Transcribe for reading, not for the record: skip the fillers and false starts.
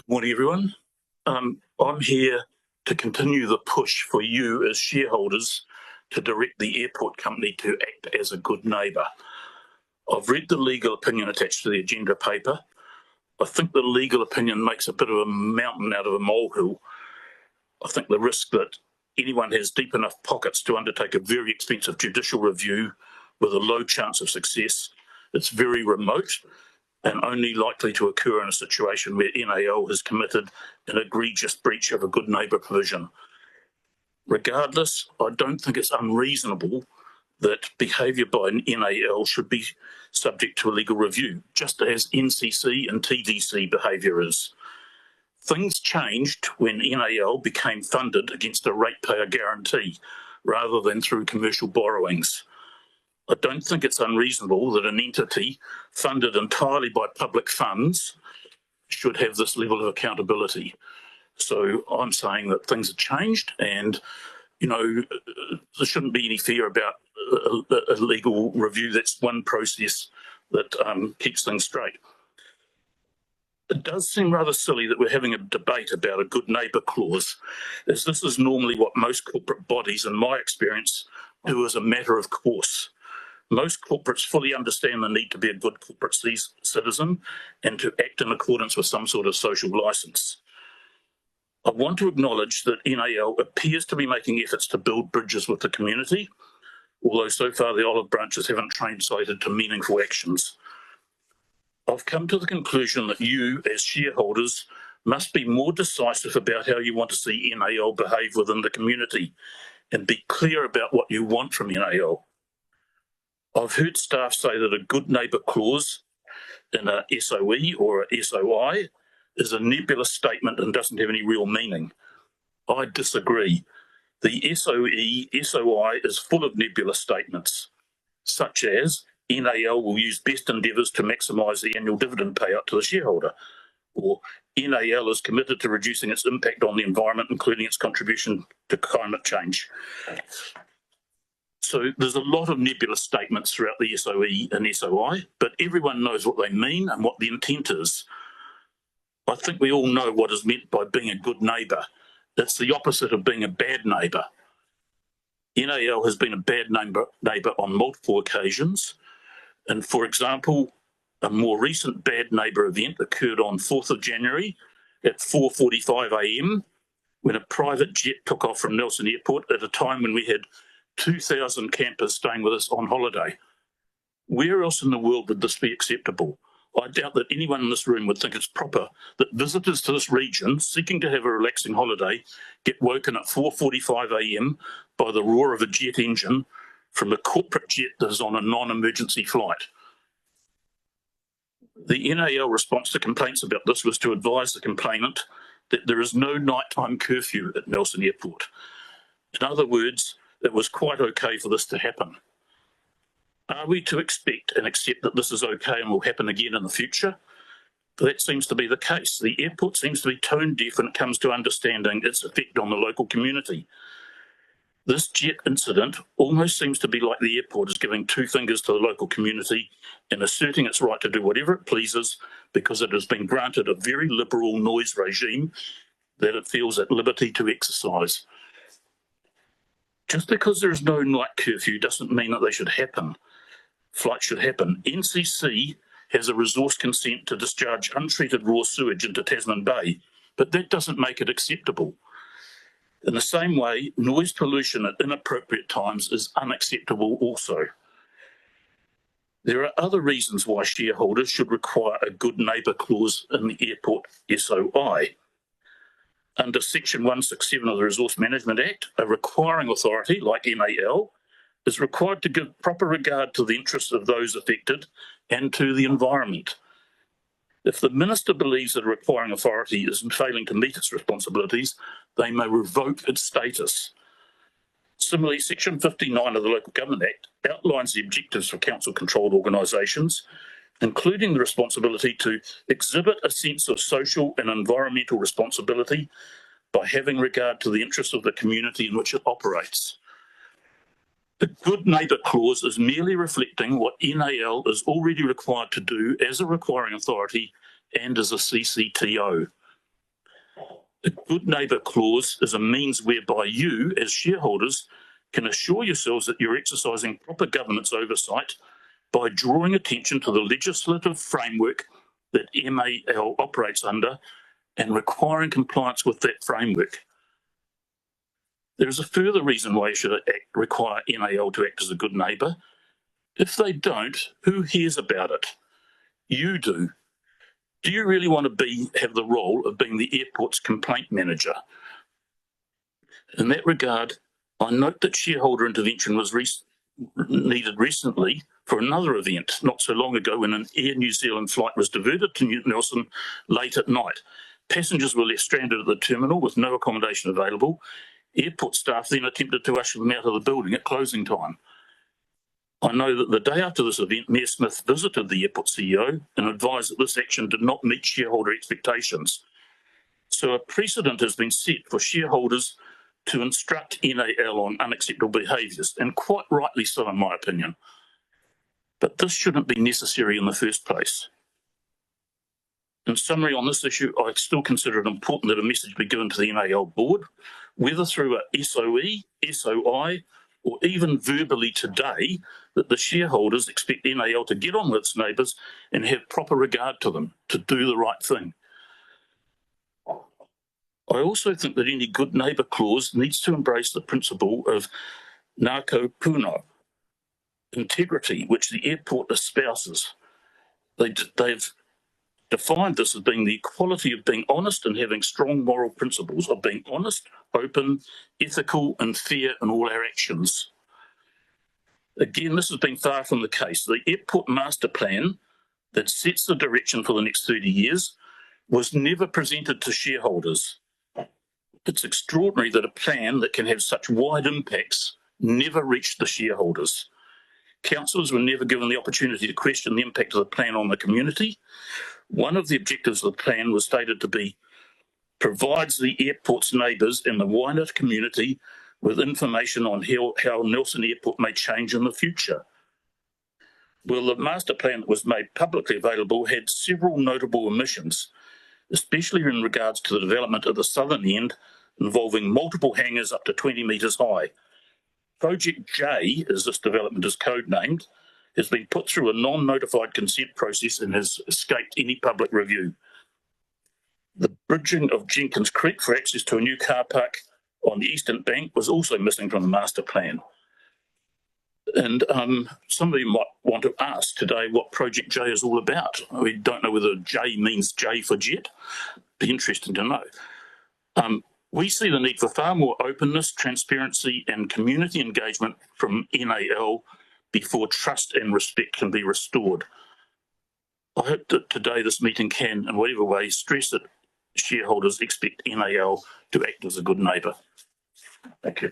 Morning, everyone. I'm here to continue the push for you as shareholders to direct the airport company to act as a good neighbour. I've read the legal opinion attached to the agenda paper. I think the legal opinion makes a bit of a mountain out of a molehill. I think the risk that anyone has deep enough pockets to undertake a very expensive judicial review with a low chance of success, it's very remote and only likely to occur in a situation where NAL has committed an egregious breach of a good neighbour provision. Regardless, I don't think it's unreasonable that behaviour by NAL should be subject to a legal review, just as NCC and TDC behaviour is. Things changed when NAL became funded against a ratepayer guarantee rather than through commercial borrowings. I don't think it's unreasonable that an entity funded entirely by public funds should have this level of accountability. So I'm saying that things have changed and, there shouldn't be any fear about a legal review. That's one process that keeps things straight. It does seem rather silly that we're having a debate about a good neighbour clause, as this is normally what most corporate bodies, in my experience, do as a matter of course. Most corporates fully understand the need to be a good corporate citizen and to act in accordance with some sort of social licence. I want to acknowledge that NAL appears to be making efforts to build bridges with the community, although so far the olive branches haven't translated to meaningful actions. I've come to the conclusion that you, as shareholders, must be more decisive about how you want to see NAL behave within the community and be clear about what you want from NAL. I've heard staff say that a good neighbour clause in a SOE or a SOI is a nebulous statement and doesn't have any real meaning. I disagree. The SOI is full of nebulous statements, such as NAL will use best endeavours to maximise the annual dividend payout to the shareholder, or NAL is committed to reducing its impact on the environment, including its contribution to climate change. So there's a lot of nebulous statements throughout the SOE and SOI, but everyone knows what they mean and what the intent is. I think we all know what is meant by being a good neighbour. It's the opposite of being a bad neighbour. NAL has been a bad neighbour on multiple occasions. And for example, a more recent bad neighbour event occurred on 4th of January at 4:45 a.m. when a private jet took off from Nelson Airport at a time when we had 2,000 campers staying with us on holiday. Where else in the world would this be acceptable? I doubt that anyone in this room would think it's proper that visitors to this region seeking to have a relaxing holiday get woken at 4:45 a.m. by the roar of a jet engine from a corporate jet that is on a non-emergency flight. The NAL response to complaints about this was to advise the complainant that there is no nighttime curfew at Nelson Airport. In other words, it was quite okay for this to happen. Are we to expect and accept that this is okay and will happen again in the future? That seems to be the case. The airport seems to be tone deaf when it comes to understanding its effect on the local community. This jet incident almost seems to be like the airport is giving two fingers to the local community and asserting its right to do whatever it pleases because it has been granted a very liberal noise regime that it feels at liberty to exercise. Just because there is no night curfew doesn't mean that they should happen. Flights should happen. NCC has a resource consent to discharge untreated raw sewage into Tasman Bay, but that doesn't make it acceptable. In the same way, noise pollution at inappropriate times is unacceptable also. There are other reasons why shareholders should require a good neighbour clause in the airport SOI. Under Section 167 of the Resource Management Act, a requiring authority, like NAL, is required to give proper regard to the interests of those affected and to the environment. If the Minister believes that a requiring authority is failing to meet its responsibilities, they may revoke its status. Similarly, Section 59 of the Local Government Act outlines the objectives for council-controlled organisations, including the responsibility to exhibit a sense of social and environmental responsibility by having regard to the interests of the community in which it operates. The Good Neighbour Clause is merely reflecting what NAL is already required to do as a requiring authority and as a CCTO. The Good Neighbour Clause is a means whereby you, as shareholders, can assure yourselves that you're exercising proper governance oversight by drawing attention to the legislative framework that MAL operates under and requiring compliance with that framework. There is a further reason why you should require MAL to act as a good neighbour. If they don't, who hears about it? You do. Do you really want to have the role of being the airport's complaint manager? In that regard, I note that shareholder intervention was needed recently for another event not so long ago when an Air New Zealand flight was diverted to Nelson late at night. Passengers were left stranded at the terminal with no accommodation available. Airport staff then attempted to usher them out of the building at closing time. I know that the day after this event, Mayor Smith visited the airport CEO and advised that this action did not meet shareholder expectations. So a precedent has been set for shareholders to instruct NAL on unacceptable behaviours, and quite rightly so in my opinion. But this shouldn't be necessary in the first place. In summary on this issue, I still consider it important that a message be given to the NAL board, whether through a SOE, SOI, or even verbally today, that the shareholders expect NAL to get on with its neighbours and have proper regard to them, to do the right thing. I also think that any good neighbour clause needs to embrace the principle of nāko pūno, integrity, which the airport espouses. They've defined this as being the quality of being honest and having strong moral principles of being honest, open, ethical and fair in all our actions. Again, this has been far from the case. The airport master plan that sets the direction for the next 30 years was never presented to shareholders. It's extraordinary that a plan that can have such wide impacts never reached the shareholders. Councillors were never given the opportunity to question the impact of the plan on the community. One of the objectives of the plan was stated to be provides the airport's neighbours and the wider community with information on how Nelson Airport may change in the future. Well, the master plan that was made publicly available had several notable omissions, especially in regards to the development of the southern end, involving multiple hangars up to 20 metres high. Project J, as this development is codenamed, has been put through a non-notified consent process and has escaped any public review. The bridging of Jenkins Creek for access to a new car park on the eastern bank was also missing from the master plan. And somebody might want to ask today what Project J is all about. We don't know whether J means J for jet. Be interesting to know. We see the need for far more openness, transparency and community engagement from NAL before trust and respect can be restored. I hope that today this meeting can, in whatever way, stress that shareholders expect NAL to act as a good neighbour. Thank you.